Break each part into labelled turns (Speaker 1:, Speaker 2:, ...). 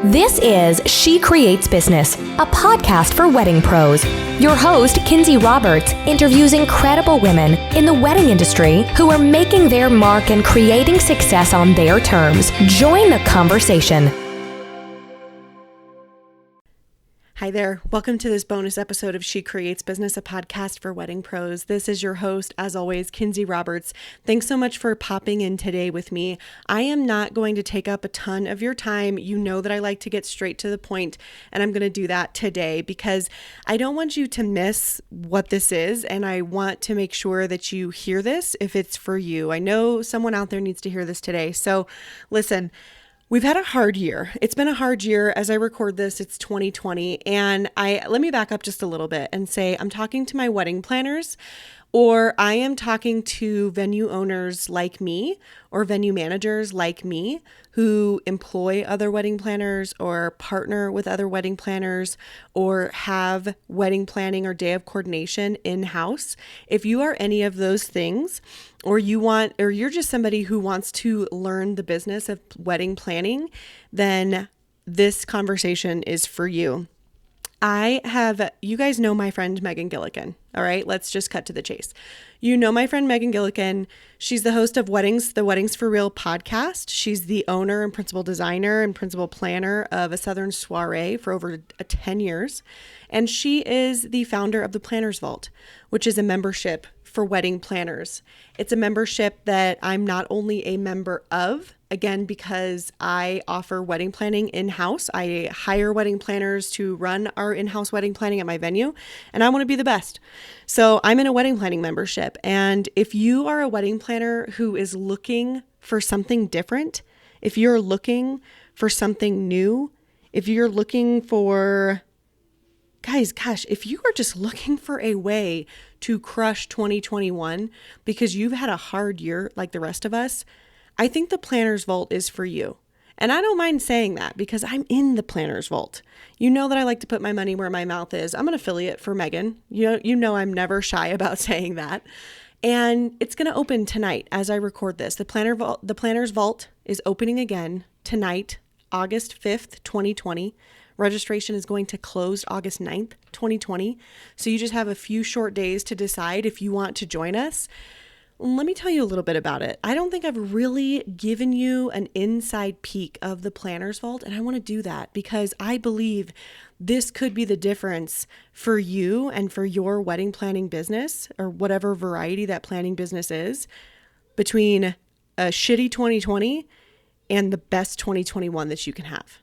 Speaker 1: This is She Creates Business, a podcast for wedding pros. Your host, Kinsey Roberts, interviews incredible women in the wedding industry who are making their mark and creating success on their terms. Join the conversation.
Speaker 2: Hi there. Welcome to this bonus episode of She Creates Business, a podcast for wedding pros. This is your host, as always, Kinsey Roberts. Thanks so much for popping in today with me. I am not going to take up a ton of your time. You know that I like to get straight to the point, and I'm going to do that today because I don't want you to miss what this is, and I want to make sure that you hear this if it's for you. I know someone out there needs to hear this today. So listen. We've had a hard year. It's been a hard year. As I record this, it's 2020. And let me back up just a little bit and say I'm talking to my wedding planners, or I am talking to venue owners like me or venue managers like me who employ other wedding planners or partner with other wedding planners or have wedding planning or day of coordination in-house. If you are any of those things, or you're just somebody who wants to learn the business of wedding planning, then this conversation is for you. You guys know my friend Megan Gilligan. All right, let's just cut to the chase. You know my friend Megan Gilligan. She's the host of the Weddings for Real podcast. She's the owner and principal designer and principal planner of a Southern Soiree for over 10 years. And she is the founder of the Planners Vault, which is a membership for wedding planners. It's a membership that I'm not only a member of, again, because I offer wedding planning in-house. I hire wedding planners to run our in-house wedding planning at my venue, and I want to be the best. So I'm in a wedding planning membership. And if you are a wedding planner who is looking for something different, if you're looking for something new, if you're looking for if you are just looking for a way to crush 2021 because you've had a hard year like the rest of us, I think the Planners Vault is for you. And I don't mind saying that because I'm in the Planners Vault. You know that I like to put my money where my mouth is. I'm an affiliate for Megan. You know I'm never shy about saying that. And it's going to open tonight as I record this. The Planners Vault is opening again tonight, August 5th, 2020. Registration is going to close August 9th, 2020. So you just have a few short days to decide if you want to join us. Let me tell you a little bit about it. I don't think I've really given you an inside peek of the Planners Vault, and I want to do that because I believe this could be the difference for you and for your wedding planning business or whatever variety that planning business is between a shitty 2020 and the best 2021 that you can have.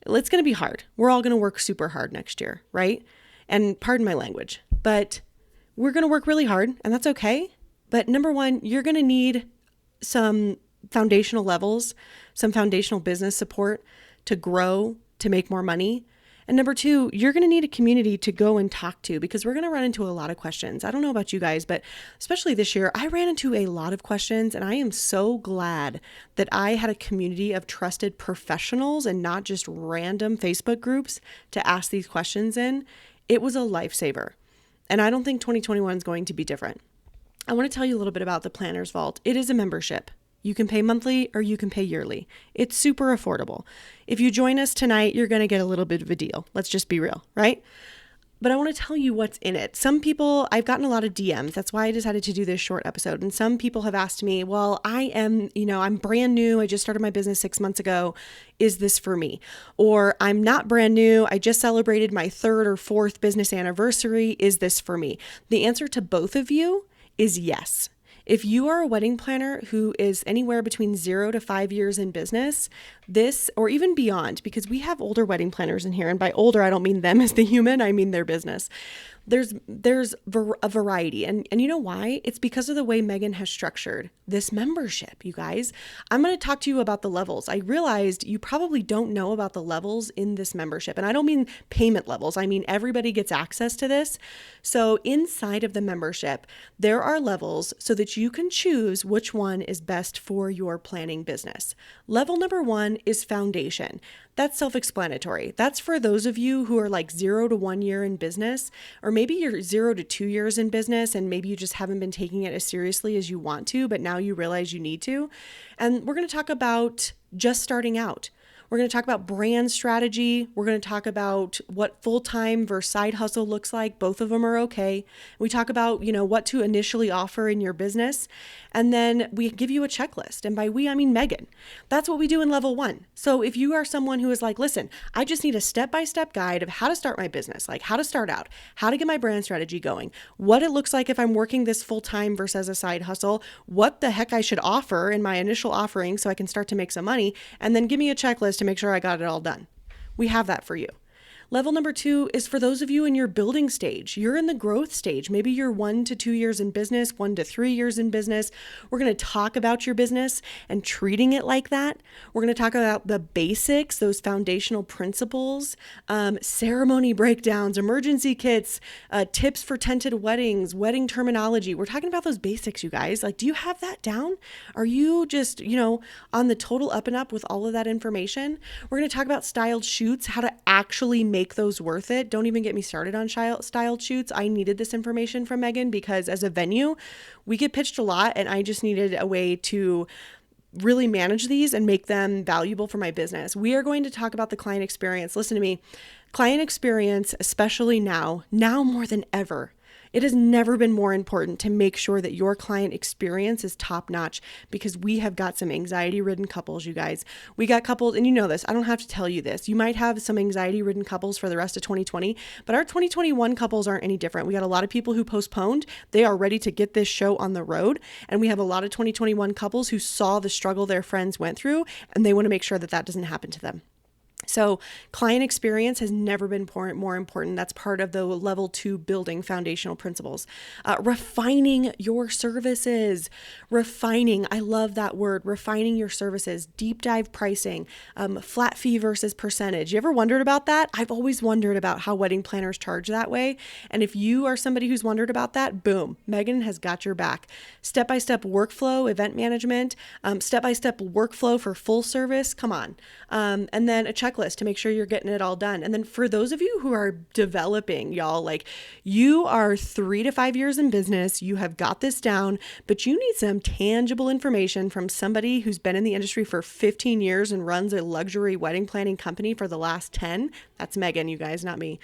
Speaker 2: It's going to be hard. We're all going to work super hard next year, right? And pardon my language, but we're going to work really hard, and that's okay. But number one, you're going to need some foundational levels, some foundational business support to grow, to make more money. And number two, you're going to need a community to go and talk to because we're going to run into a lot of questions. I don't know about you guys, but especially this year, I ran into a lot of questions, and I am so glad that I had a community of trusted professionals and not just random Facebook groups to ask these questions in. It was a lifesaver. And I don't think 2021 is going to be different. I want to tell you a little bit about the Planners Vault. It is a membership. You can pay monthly or you can pay yearly. It's super affordable. If you join us tonight, you're going to get a little bit of a deal. Let's just be real, right? But I want to tell you what's in it. Some people, I've gotten a lot of DMs. That's why I decided to do this short episode. And some people have asked me, well, I'm brand new. I just started my business 6 months ago. Is this for me? Or I'm not brand new. I just celebrated my 3rd or 4th business anniversary. Is this for me? The answer to both of you is yes. If you are a wedding planner who is anywhere between 0 to 5 years in business, this, or even beyond, because we have older wedding planners in here, and by older, I don't mean them as the human, I mean their business. There's a variety. And you know why? It's because of the way Megan has structured this membership, you guys. I'm going to talk to you about the levels. I realized you probably don't know about the levels in this membership. And I don't mean payment levels. I mean, everybody gets access to this. So inside of the membership, there are levels so that you can choose which one is best for your planning business. Level number 1 is foundation. That's self-explanatory. That's for those of you who are like 0 to 1 year in business, or maybe you're 0 to 2 years in business and maybe you just haven't been taking it as seriously as you want to, but now you realize you need to. And we're going to talk about just starting out. We're going to talk about brand strategy. We're going to talk about what full-time versus side hustle looks like. Both of them are okay. We talk about, what to initially offer in your business. And then we give you a checklist. And by we, I mean Megan. That's what we do in level 1. So if you are someone who is like, listen, I just need a step-by-step guide of how to start my business, like how to start out, how to get my brand strategy going, what it looks like if I'm working this full-time versus as a side hustle, what the heck I should offer in my initial offering so I can start to make some money, and then give me a checklist to make sure I got it all done. We have that for you. Level number 2 is for those of you in your building stage. You're in the growth stage. Maybe you're 1 to 2 years in business, 1 to 3 years in business. We're going to talk about your business and treating it like that. We're going to talk about the basics, those foundational principles, ceremony breakdowns, emergency kits, tips for tented weddings, wedding terminology. We're talking about those basics, you guys. Like, do you have that down? Are you just, on the total up and up with all of that information? We're going to talk about styled shoots, how to actually make those worth it. Don't even get me started on styled shoots. I needed this information from Megan because as a venue, we get pitched a lot and I just needed a way to really manage these and make them valuable for my business. We are going to talk about the client experience. Listen to me. Client experience, especially now more than ever. It has never been more important to make sure that your client experience is top notch because we have got some anxiety-ridden couples, you guys. We got couples, and you know this, I don't have to tell you this. You might have some anxiety-ridden couples for the rest of 2020, but our 2021 couples aren't any different. We got a lot of people who postponed. They are ready to get this show on the road. And we have a lot of 2021 couples who saw the struggle their friends went through, and they want to make sure that that doesn't happen to them. So client experience has never been more important. That's part of the level 2 building foundational principles. Refining your services. Refining. I love that word. Refining your services. Deep dive pricing. Flat fee versus percentage. You ever wondered about that? I've always wondered about how wedding planners charge that way. And if you are somebody who's wondered about that, boom, Megan has got your back. Step-by-step workflow, event management, step-by-step workflow for full service. Come on. And then a checklist to make sure you're getting it all done. And then for those of you who are developing, y'all, like you are 3 to 5 years in business, you have got this down, but you need some tangible information from somebody who's been in the industry for 15 years and runs a luxury wedding planning company for the last 10. That's Megan, you guys, not me.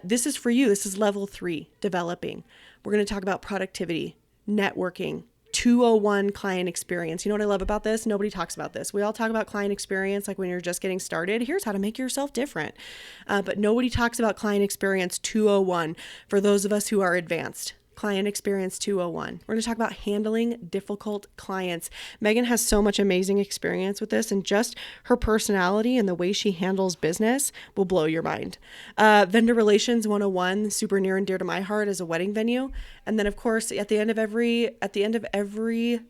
Speaker 2: This is for you. This is level 3, developing. We're going to talk about productivity, networking, 201 client experience. You know what I love about this? Nobody talks about this. We all talk about client experience like when you're just getting started. Here's how to make yourself different. But nobody talks about client experience 201 for those of us who are advanced. Client experience 201. We're going to talk about handling difficult clients. Megan has so much amazing experience with this, and just her personality and the way she handles business will blow your mind. Vendor relations 101, super near and dear to my heart as a wedding venue. And then of course, at the end of every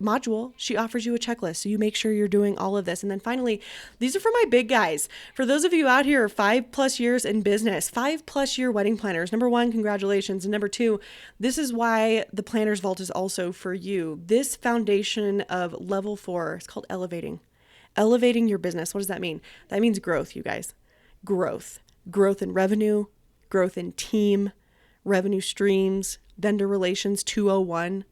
Speaker 2: module, she offers you a checklist. So you make sure you're doing all of this. And then finally, these are for my big guys. For those of you out here, 5+ years in business, 5+ year wedding planners. Number 1, congratulations. And number 2, this is why the Planner's Vault is also for you. This foundation of level 4 is called elevating. Elevating your business. What does that mean? That means growth, you guys. Growth. Growth in revenue, growth in team, revenue streams, vendor relations 201.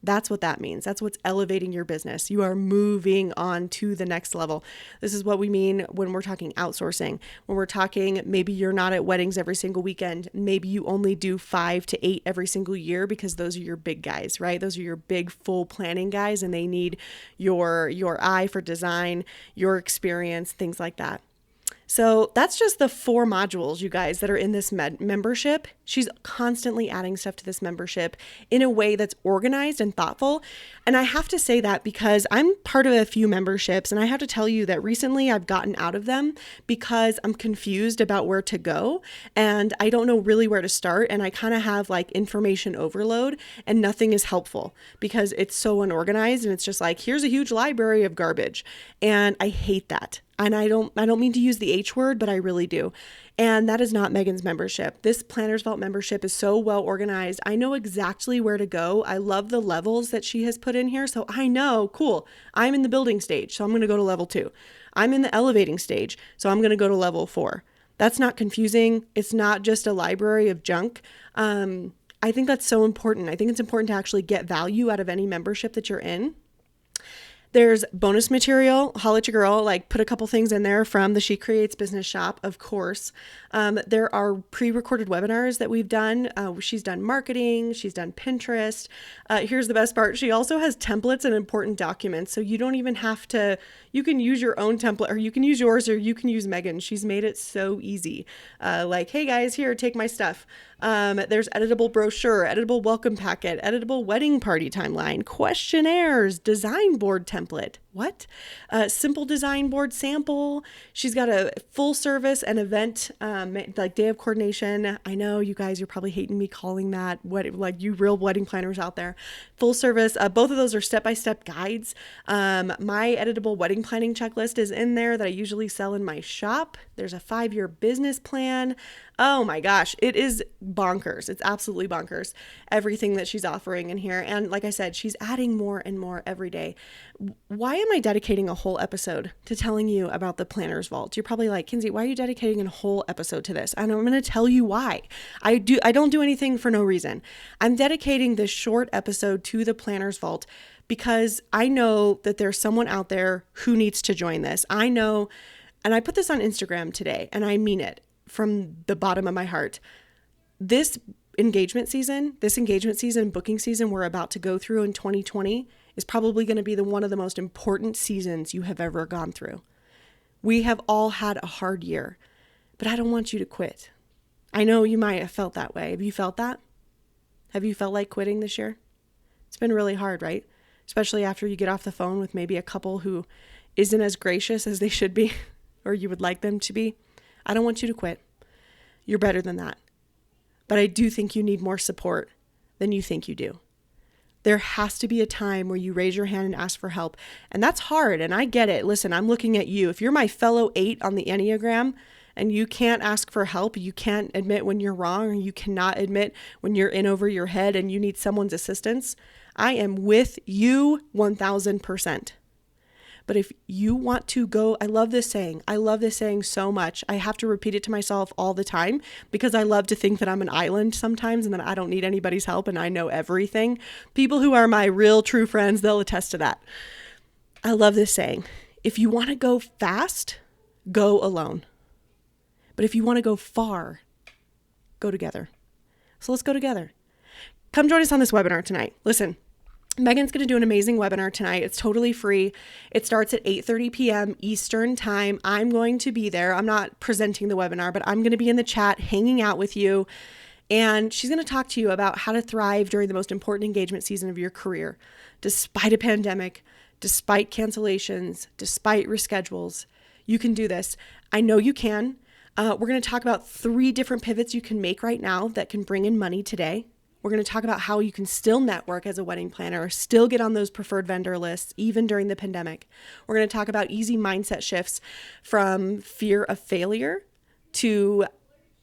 Speaker 2: That's what that means. That's what's elevating your business. You are moving on to the next level. This is what we mean when we're talking outsourcing. When we're talking, maybe you're not at weddings every single weekend. Maybe you only do 5 to 8 every single year because those are your big guys, right? Those are your big full planning guys, and they need your eye for design, your experience, things like that. So that's just the 4 modules, you guys, that are in this membership. She's constantly adding stuff to this membership in a way that's organized and thoughtful. And I have to say that because I'm part of a few memberships, and I have to tell you that recently I've gotten out of them because I'm confused about where to go and I don't know really where to start. And I kind of have like information overload and nothing is helpful because it's so unorganized and it's just like, here's a huge library of garbage. And I hate that. And I don't mean to use the H word, but I really do. And that is not Megan's membership. This Planner's Vault membership is so well organized. I know exactly where to go. I love the levels that she has put in here. So I know, cool, I'm in the building stage, so I'm going to go to level 2. I'm in the elevating stage, so I'm going to go to level 4. That's not confusing. It's not just a library of junk. I think that's so important. I think it's important to actually get value out of any membership that you're in. There's bonus material. Holla at your girl, like put a couple things in there from the She Creates Business shop, of course. There are pre-recorded webinars that we've done. She's done marketing. She's done Pinterest. Here's the best part. She also has templates and important documents. So you don't even have to, you can use your own template, or you can use yours, or you can use Megan's. She's made it so easy. Like, hey guys, here, take my stuff. There's editable brochure, editable welcome packet, editable wedding party timeline, questionnaires, design board template. What? Simple design board sample. She's got a full service and event, like day of coordination. I know you guys, you're probably hating me calling that like you real wedding planners out there. Full service. Both of those are step-by-step guides. My editable wedding planning checklist is in there that I usually sell in my shop. There's a 5-year business plan. Oh my gosh, it is bonkers. It's absolutely bonkers, everything that she's offering in here. And like I said, she's adding more and more every day. Why am I dedicating a whole episode to telling you about the Planner's Vault? You're probably like, Kinsey, why are you dedicating a whole episode to this? And I'm going to tell you why. I don't do anything for no reason. I'm dedicating this short episode to the Planner's Vault because I know that there's someone out there who needs to join this. I know, and I put this on Instagram today, and I mean it from the bottom of my heart. This engagement season, booking season we're about to go through in 2020 is probably going to be one of the most important seasons you have ever gone through. We have all had a hard year, but I don't want you to quit. I know you might have felt that way. Have you felt that? Have you felt like quitting this year? It's been really hard, right? Especially after you get off the phone with maybe a couple who isn't as gracious as they should be, or you would like them to be. I don't want you to quit. You're better than that. But I do think you need more support than you think you do. There has to be a time where you raise your hand and ask for help. And that's hard. And I get it. Listen, I'm looking at you. If you're my fellow 8 on the Enneagram and you can't ask for help, you can't admit when you're wrong, or you cannot admit when you're in over your head and you need someone's assistance, I am with you 1000%. But if you want to go, I love this saying. I love this saying so much. I have to repeat it to myself all the time because I love to think that I'm an island sometimes and that I don't need anybody's help and I know everything. People who are my real true friends, they'll attest to that. I love this saying. If you want to go fast, go alone. But if you want to go far, go together. So let's go together. Come join us on this webinar tonight. Listen. Megan's going to do an amazing webinar tonight. It's totally free. It starts at 8:30 p.m. Eastern time. I'm going to be there. I'm not presenting the webinar, but I'm going to be in the chat hanging out with you. And she's going to talk to you about how to thrive during the most important engagement season of your career, despite a pandemic, despite cancellations, despite reschedules. You can do this. I know you can. We're going to talk about 3 different pivots you can make right now that can bring in money today. We're going to talk about how you can still network as a wedding planner, still get on those preferred vendor lists, even during the pandemic. We're going to talk about easy mindset shifts from fear of failure to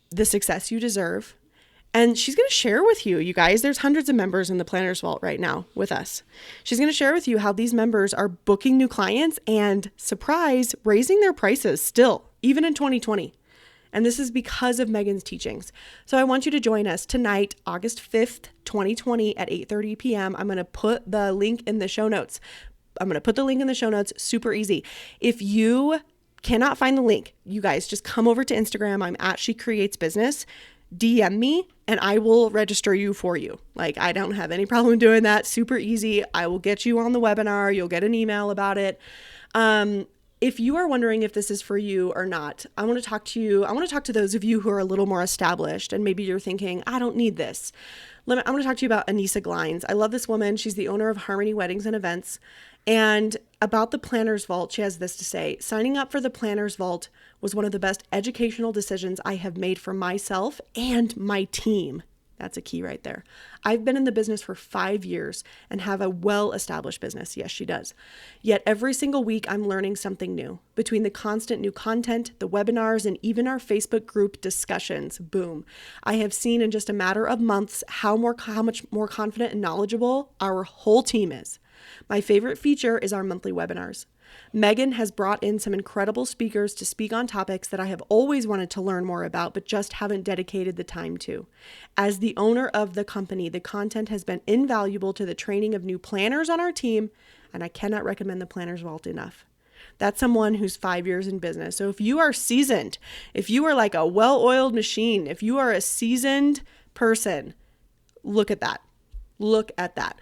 Speaker 2: the success you deserve. And she's going to share with you, you guys, there's hundreds of members in the Planner's Vault right now with us. She's going to share with you how these members are booking new clients and, surprise, raising their prices still, even in 2020. And this is because of Megan's teachings. So I want you to join us tonight, August 5th, 2020 at 8:30 p.m. I'm going to put the link in the show notes. Super easy. If you cannot find the link, you guys just come over to Instagram. I'm at She Creates Business. DM me and I will register you for you. Like, I don't have any problem doing that. Super easy. I will get you on the webinar. You'll get an email about it. If you are wondering if this is for you or not, I want to talk to you. I want to talk to those of you who are a little more established and maybe you're thinking, I don't need this. I want to talk to you about Anissa Glines. I love this woman. She's the owner of Harmony Weddings and Events. And about the Planner's Vault, she has this to say: signing up for the Planner's Vault was one of the best educational decisions I have made for myself and my team. That's a key right there. I've been in the business for 5 years and have a well-established business. Yes, she does. Yet every single week I'm learning something new. Between the constant new content, the webinars, and even our Facebook group discussions, boom. I have seen in just a matter of months how much more confident and knowledgeable our whole team is. My favorite feature is our monthly webinars. Megan has brought in some incredible speakers to speak on topics that I have always wanted to learn more about, but just haven't dedicated the time to. As the owner of the company, the content has been invaluable to the training of new planners on our team, and I cannot recommend the Planners Vault enough. That's someone who's 5 years in business. So if you are seasoned, if you are like a well-oiled machine, if you are a seasoned person, look at that. Look at that.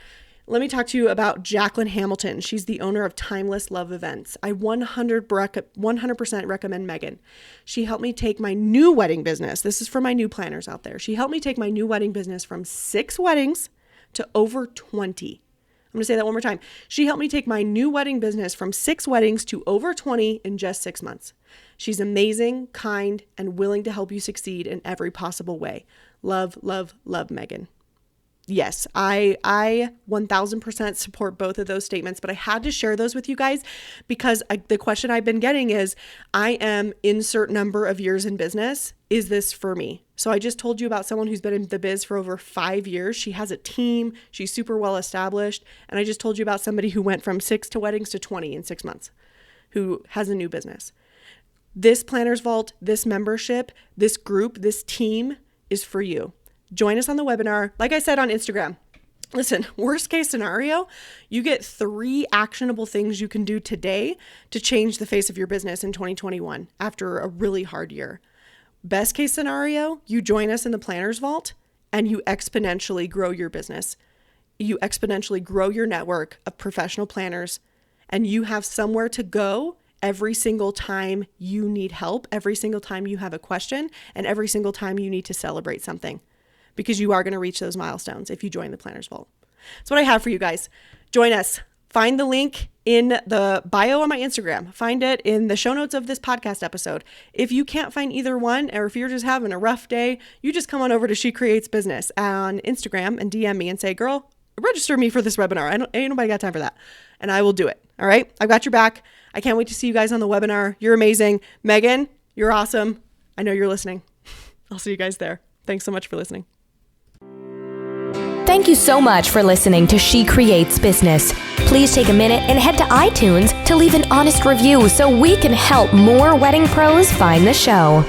Speaker 2: Let me talk to you about Jacqueline Hamilton. She's the owner of Timeless Love Events. I 100% recommend Megan. She helped me take my new wedding business. This is for my new planners out there. She helped me take my new wedding business from 6 weddings to over 20. I'm going to say that one more time. She helped me take my new wedding business from 6 weddings to over 20 in just 6 months. She's amazing, kind, and willing to help you succeed in every possible way. Love, love, love Megan. Yes, I 1000% support both of those statements, but I had to share those with you guys because the question I've been getting is, I am insert number of years in business. Is this for me? So I just told you about someone who's been in the biz for over 5 years. She has a team. She's super well established. And I just told you about somebody who went from 6 weddings to 20 in 6 months, who has a new business. This Planners Vault, this membership, this group, this team is for you. Join us on the webinar. Like I said on Instagram, listen, worst case scenario, you get 3 actionable things you can do today to change the face of your business in 2021 after a really hard year. Best case scenario, you join us in the Planners Vault and you exponentially grow your business. You exponentially grow your network of professional planners, and you have somewhere to go every single time you need help, every single time you have a question, and every single time you need to celebrate something. Because you are going to reach those milestones if you join the Planners Vault. That's what I have for you guys. Join us. Find the link in the bio on my Instagram. Find it in the show notes of this podcast episode. If you can't find either one, or if you're just having a rough day, you just come on over to She Creates Business on Instagram and DM me and say, girl, register me for this webinar. Ain't nobody got time for that. And I will do it. All right. I've got your back. I can't wait to see you guys on the webinar. You're amazing. Megan, you're awesome. I know you're listening. I'll see you guys there. Thanks so much for listening.
Speaker 1: Thank you so much for listening to She Creates Business. Please take a minute and head to iTunes to leave an honest review so we can help more wedding pros find the show.